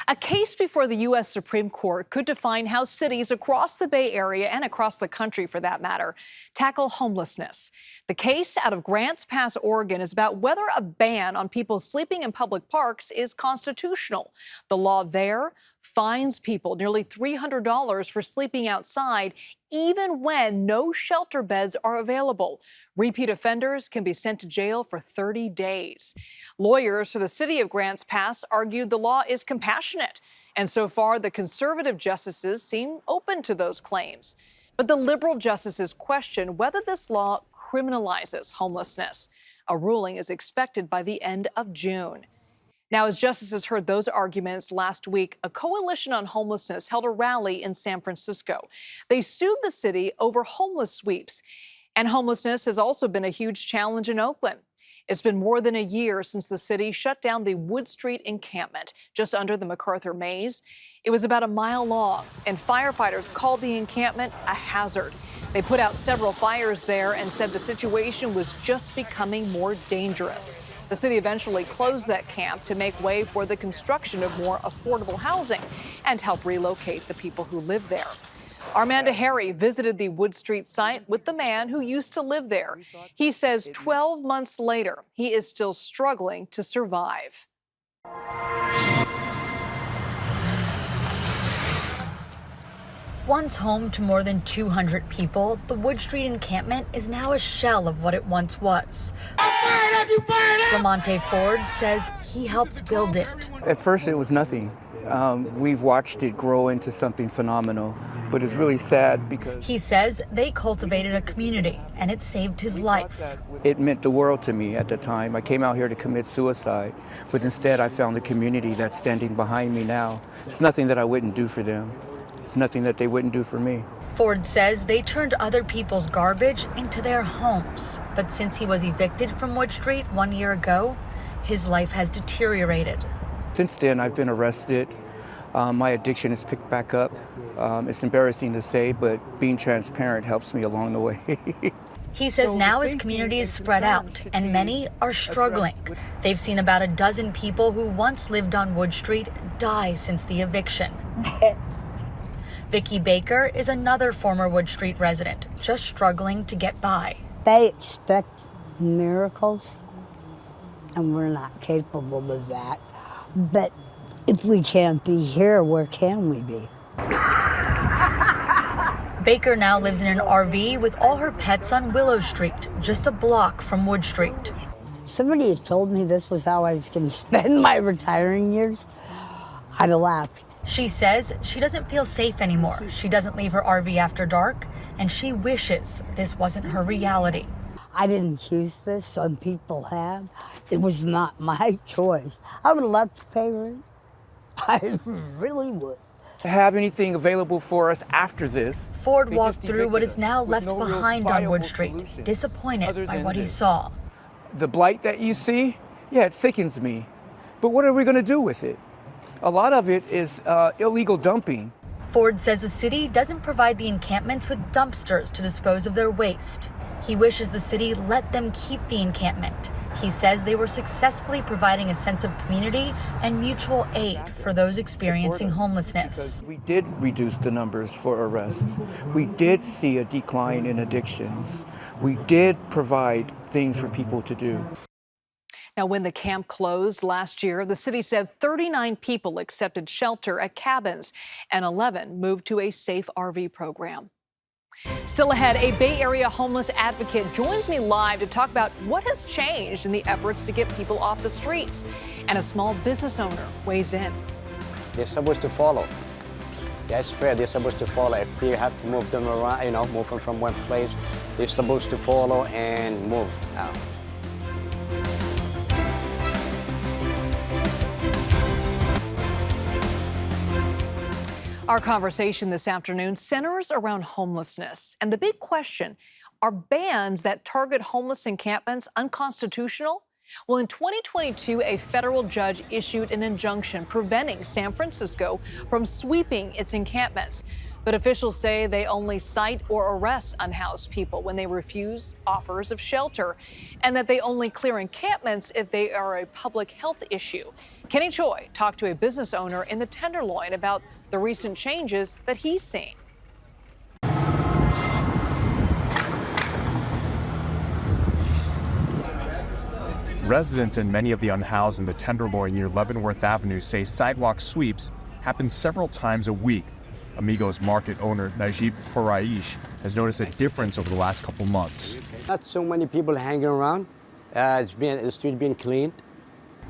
A case before the U.S. Supreme Court could define how cities across the Bay Area and across the country, for that matter, tackle homelessness. The case out of Grants Pass, Oregon, is about whether a ban on people sleeping in public parks is constitutional. The law there fines people nearly $300 for sleeping outside, even when no shelter beds are available. Repeat offenders can be sent to jail for 30 days. Lawyers for the city of Grants Pass argued the law is compassionate, and so far the conservative justices seem open to those claims. But the liberal justices question whether this law criminalizes homelessness. A ruling is expected by the end of June. Now, as justices heard those arguments last week, a coalition on homelessness held a rally in San Francisco. They sued the city over homeless sweeps. And homelessness has also been a huge challenge in Oakland. It's been more than a year since the city shut down the Wood Street encampment just under the MacArthur Maze. It was about a mile long, and firefighters called the encampment a hazard. They put out several fires there and said the situation was just becoming more dangerous. The city eventually closed that camp to make way for the construction of more affordable housing and help relocate the people who live there. Armanda Harry visited the Wood Street site with the man who used to live there. He says 12 months later, he is still struggling to survive. Once home to more than 200 people, the Wood Street encampment is now a shell of what it once was. Lamonte Ford says he helped build it. At first, it was nothing. We've watched it grow into something phenomenal, but it's really sad because... He says they cultivated a community, and it saved his life. It meant the world to me at the time. I came out here to commit suicide, but instead I found a community that's standing behind me now. It's nothing that I wouldn't do for them. It's nothing that they wouldn't do for me. Ford says they turned other people's garbage into their homes. But since he was evicted from Wood Street 1 year ago, his life has deteriorated. Since then, I've been arrested. My addiction has picked back up. It's embarrassing to say, but being transparent helps me along the way. He says now his community is spread out, and many are struggling. They've seen about a dozen people who once lived on Wood Street die since the eviction. Vicki Baker is another former Wood Street resident, just struggling to get by. They expect miracles, and we're not capable of that. But if we can't be here, where can we be? Baker now lives in an RV with all her pets on Willow Street, just a block from Wood Street. Somebody had told me this was how I was going to spend my retiring years. I'd have laughed. She says she doesn't feel safe anymore. She doesn't leave her RV after dark, and she wishes this wasn't her reality. I didn't choose this. Some people have. It was not my choice. I would love to pay rent. I really would. To have anything available for us after this. Ford walked through what is now left behind on Wood Street, disappointed by what he saw. The blight that you see, yeah, it sickens me. But what are we going to do with it? A lot of it is illegal dumping. Ford says the city doesn't provide the encampments with dumpsters to dispose of their waste. He wishes the city let them keep the encampment. He says they were successfully providing a sense of community and mutual aid for those experiencing homelessness. We did reduce the numbers for arrests. We did see a decline in addictions. We did provide things for people to do. Now, when the camp closed last year, the city said 39 people accepted shelter at cabins and 11 moved to a safe RV program. Still ahead, a Bay Area homeless advocate joins me live to talk about what has changed in the efforts to get people off the streets. And a small business owner weighs in. They're supposed to follow. That's fair. They're supposed to follow. If you have to move them around, move them from one place, they're supposed to follow and move out. Our conversation this afternoon centers around homelessness. And the big question, are bans that target homeless encampments unconstitutional? Well, in 2022, a federal judge issued an injunction preventing San Francisco from sweeping its encampments. But officials say they only cite or arrest unhoused people when they refuse offers of shelter, and that they only clear encampments if they are a public health issue. Kenny Choi talked to a business owner in the Tenderloin about the recent changes that he's seen. Residents in many of the unhoused in the Tenderloin near Leavenworth Avenue say sidewalk sweeps happen several times a week. Amigos market owner Najib Quraish has noticed a difference over the last couple months. Not so many people hanging around. The street being cleaned.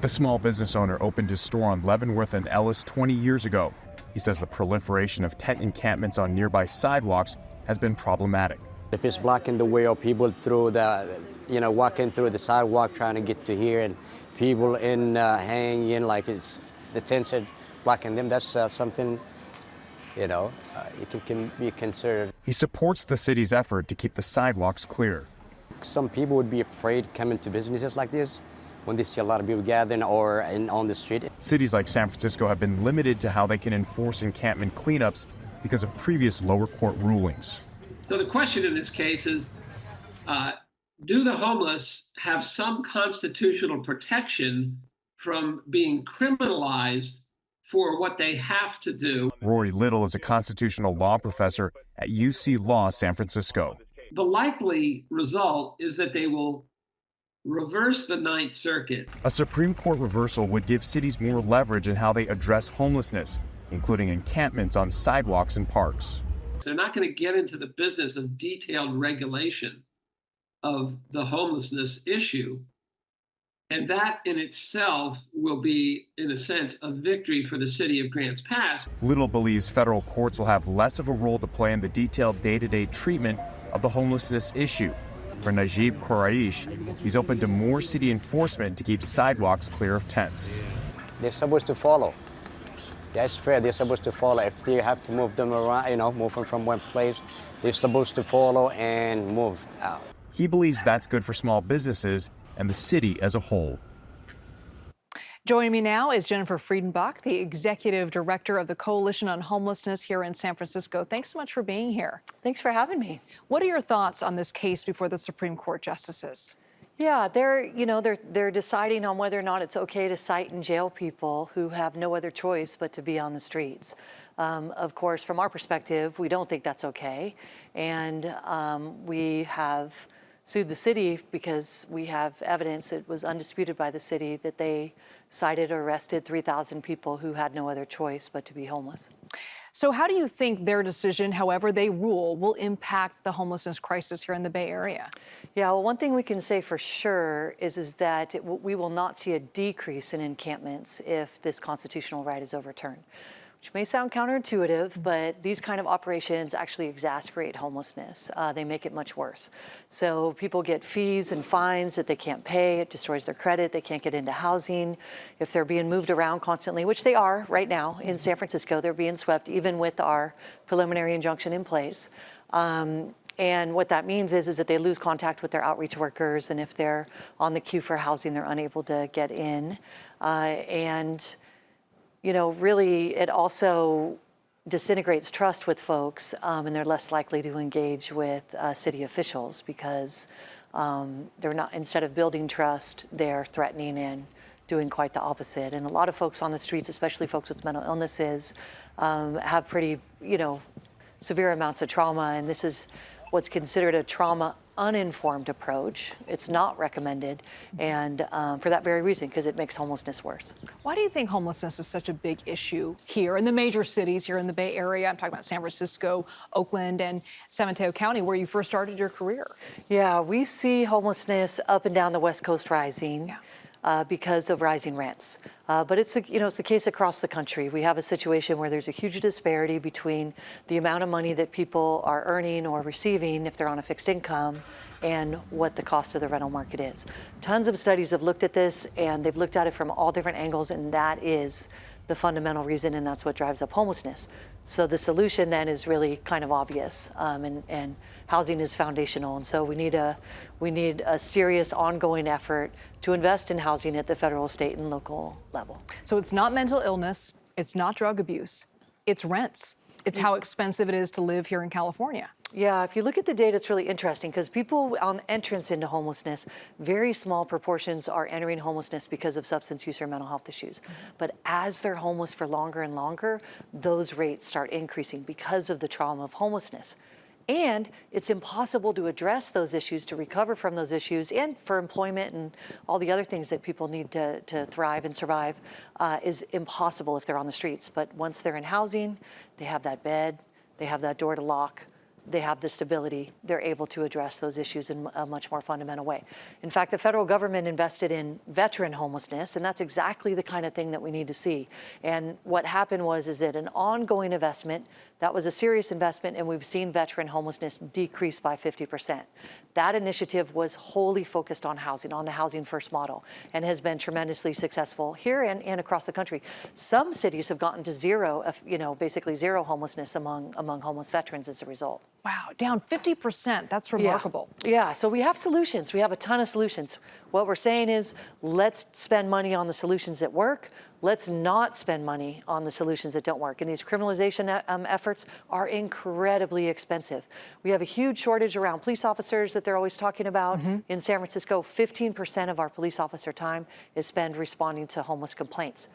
The small business owner opened his store on Leavenworth and Ellis 20 years ago. He says the proliferation of tent encampments on nearby sidewalks has been problematic. If it's blocking the way of people through walking through the sidewalk trying to get to here, and people hanging like it's the tents are blocking them, that's something, it can be considered. He supports the city's effort to keep the sidewalks clear. Some people would be afraid coming to businesses like this when they see a lot of people gathering or on the street. Cities like San Francisco have been limited to how they can enforce encampment cleanups because of previous lower court rulings. So the question in this case is, do the homeless have some constitutional protection from being criminalized for what they have to do? Rory Little is a constitutional law professor at UC Law San Francisco. The likely result is that they will reverse the Ninth Circuit. A Supreme Court reversal would give cities more leverage in how they address homelessness, including encampments on sidewalks and parks. They're not going to get into the business of detailed regulation of the homelessness issue. And that in itself will be, in a sense, a victory for the city of Grants Pass. Little believes federal courts will have less of a role to play in the detailed day-to-day treatment of the homelessness issue. For Najib Quraish, he's open to more city enforcement to keep sidewalks clear of tents. They're supposed to follow. That's fair. They're supposed to follow. If they have to move them around, move them from one place, they're supposed to follow and move out. He believes that's good for small businesses and the city as a whole. Joining me now is Jennifer Friedenbach, the Executive Director of the Coalition on Homelessness here in San Francisco. Thanks so much for being here. Thanks for having me. What are your thoughts on this case before the Supreme Court justices? Yeah, they're deciding on whether or not it's okay to cite and jail people who have no other choice but to be on the streets. Of course, from our perspective, we don't think that's okay. And we have sued the city because we have evidence that was undisputed by the city that they cited or arrested 3,000 people who had no other choice but to be homeless. So how do you think their decision, however they rule, will impact the homelessness crisis here in the Bay Area? Yeah, well, one thing we can say for sure is that we will not see a decrease in encampments if this constitutional right is overturned. Which may sound counterintuitive, but these kind of operations actually exacerbate homelessness. They make it much worse. So people get fees and fines that they can't pay. It destroys their credit. They can't get into housing. If they're being moved around constantly, which they are right now in San Francisco, they're being swept even with our preliminary injunction in place. And what that means is that they lose contact with their outreach workers. And if they're on the queue for housing, they're unable to get in. Really, it also disintegrates trust with folks, and they're less likely to engage with city officials because they're not, instead of building trust, they're threatening and doing quite the opposite. And a lot of folks on the streets, especially folks with mental illnesses, have pretty, severe amounts of trauma, and this is what's considered a trauma uninformed approach. It's not recommended, and for that very reason, because it makes homelessness worse. Why do you think homelessness is such a big issue here in the major cities here in the Bay Area? I'm talking about San Francisco, Oakland, and San Mateo County, where you first started your career. Yeah, we see homelessness up and down the West Coast rising. Because of rising rents. But it's the case across the country. We have a situation where there's a huge disparity between the amount of money that people are earning or receiving if they're on a fixed income and what the cost of the rental market is. Tons of studies have looked at this, and they've looked at it from all different angles, and that is the fundamental reason, and that's what drives up homelessness. So the solution then is really kind of obvious, and housing is foundational, and so we need a serious ongoing effort to invest in housing at the federal, state, and local level. So it's not mental illness, it's not drug abuse, it's rents. It's how expensive it is to live here in California. Yeah, if you look at the data, it's really interesting because people on entrance into homelessness, very small proportions are entering homelessness because of substance use or mental health issues. But as they're homeless for longer and longer, those rates start increasing because of the trauma of homelessness. And it's impossible to address those issues, to recover from those issues, and for employment and all the other things that people need to thrive and survive is impossible if they're on the streets. But once they're in housing, they have that bed, they have that door to lock, they have the stability, they're able to address those issues in a much more fundamental way. In fact, the federal government invested in veteran homelessness, and that's exactly the kind of thing that we need to see. And what happened is that an ongoing investment, that was a serious investment, and we've seen veteran homelessness decrease by 50%. That initiative was wholly focused on housing, on the Housing First model, and has been tremendously successful here and across the country. Some cities have gotten to zero, basically zero homelessness among homeless veterans as a result. Wow, down 50%. That's remarkable. Yeah, so we have solutions. We have a ton of solutions. What we're saying is, let's spend money on the solutions that work. Let's not spend money on the solutions that don't work. And these criminalization efforts are incredibly expensive. We have a huge shortage around police officers that they're always talking about. In San Francisco, 15% of our police officer time is spent responding to homeless complaints.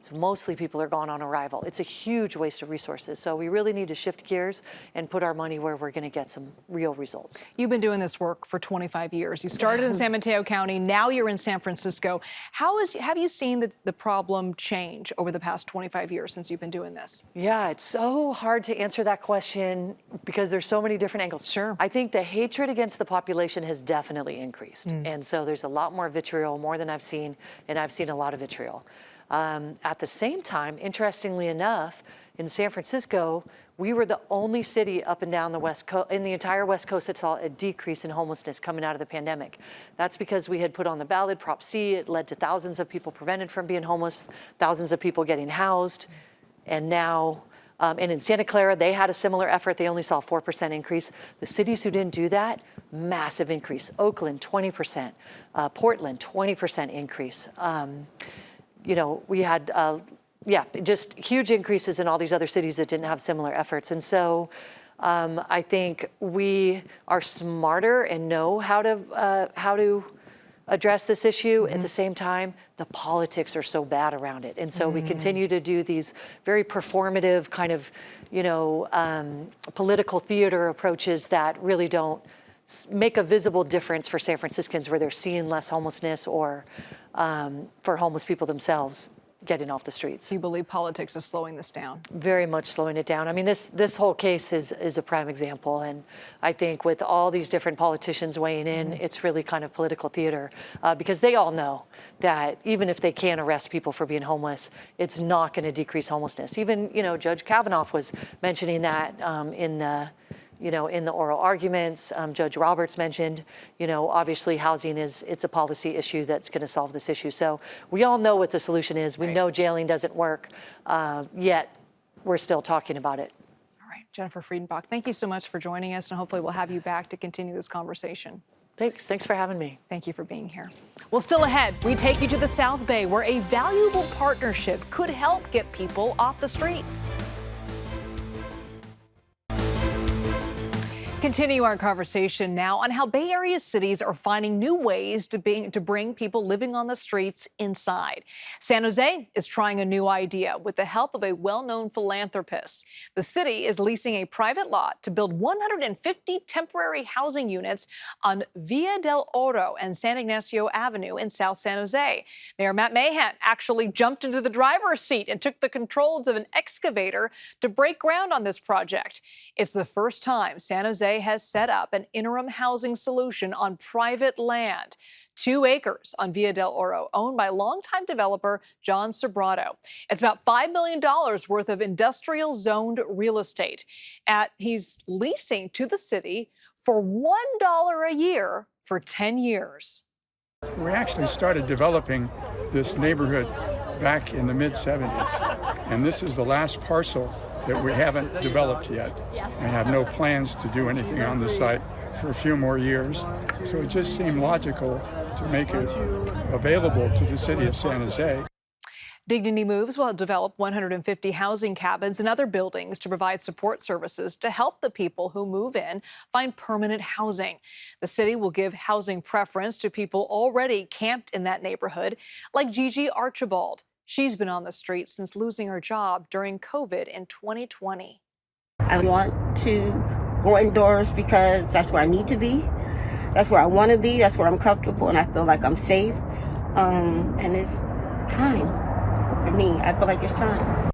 So mostly people are gone on arrival. It's a huge waste of resources. So we really need to shift gears and put our money where we're going to get some real results. You've been doing this work for 25 years. You started in San Mateo County. Now you're in San Francisco. Have you seen the problem change over the past 25 years since you've been doing this? Yeah, it's so hard to answer that question because there's so many different angles. Sure. I think the hatred against the population has definitely increased. And so there's a lot more vitriol, more than I've seen, and I've seen a lot of vitriol. At the same time, interestingly enough, in San Francisco, we were the only city up and down the West Coast, in the entire West Coast, that saw a decrease in homelessness coming out of the pandemic. That's because we had put on the ballot Prop C. It led to thousands of people prevented from being homeless, thousands of people getting housed. And now, and in Santa Clara, they had a similar effort. They only saw a 4% increase. The cities who didn't do that, massive increase. Oakland, 20%. Portland, 20% increase. We had, just huge increases in all these other cities that didn't have similar efforts. And so I think we are smarter and know how to address this issue. At the same time, the politics are so bad around it. And so we continue to do these very performative kind of, political theater approaches that really don't make a visible difference for San Franciscans, where they're seeing less homelessness, or for homeless people themselves getting off the streets. Do you believe politics is slowing this down? Very much slowing it down. I mean, this whole case is a prime example. And I think with all these different politicians weighing in, it's really kind of political theater, because they all know that even if they can't arrest people for being homeless, it's not going to decrease homelessness. Even, Judge Kavanaugh was mentioning that in the oral arguments. Judge Roberts mentioned, obviously housing it's a policy issue that's going to solve this issue. So we all know what the solution is. We know jailing doesn't work, yet we're still talking about it. All right, Jennifer Friedenbach, thank you so much for joining us, and hopefully we'll have you back to continue this conversation. Thanks for having me. Thank you for being here. Well, still ahead, we take you to the South Bay, where a valuable partnership could help get people off the streets. Continue our conversation now on how Bay Area cities are finding new ways to bring people living on the streets inside. San Jose is trying a new idea with the help of a well-known philanthropist. The city is leasing a private lot to build 150 temporary housing units on Via del Oro and San Ignacio Avenue in South San Jose. Mayor Matt Mahan actually jumped into the driver's seat and took the controls of an excavator to break ground on this project. It's the first time San Jose has set up an interim housing solution on private land. 2 acres on Via del Oro, owned by longtime developer John Sobrato. It's about $5 million worth of industrial zoned real estate. He's leasing to the city for $1 a year for 10 years. We actually started developing this neighborhood back in the mid-70s, and this is the last parcel that we haven't developed yet, and have no plans to do anything on the site for a few more years. So it just seemed logical to make it available to the city of San Jose. Dignity Moves will develop 150 housing cabins and other buildings to provide support services to help the people who move in find permanent housing. The city will give housing preference to people already camped in that neighborhood, like Gigi Archibald. She's been on the street since losing her job during COVID in 2020. I want to go indoors because that's where I need to be. That's where I want to be. That's where I'm comfortable and I feel like I'm safe. And it's time. For me, I feel like it's time.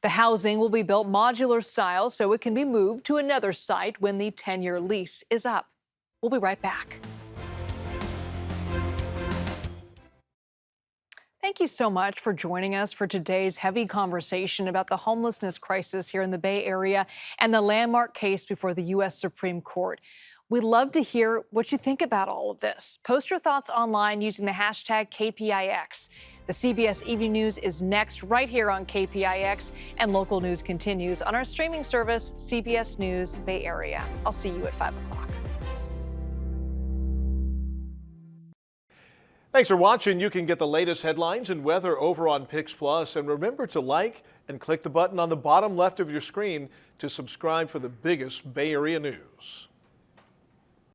The housing will be built modular style so it can be moved to another site when the 10-year lease is up. We'll be right back. Thank you so much for joining us for today's heavy conversation about the homelessness crisis here in the Bay Area and the landmark case before the U.S. Supreme Court. We'd love to hear what you think about all of this. Post your thoughts online using the hashtag KPIX. The CBS Evening News is next right here on KPIX, and local news continues on our streaming service, CBS News Bay Area. I'll see you at 5 o'clock. Thanks for watching. You can get the latest headlines and weather over on Pix Plus. And remember to like and click the button on the bottom left of your screen to subscribe for the biggest Bay Area news.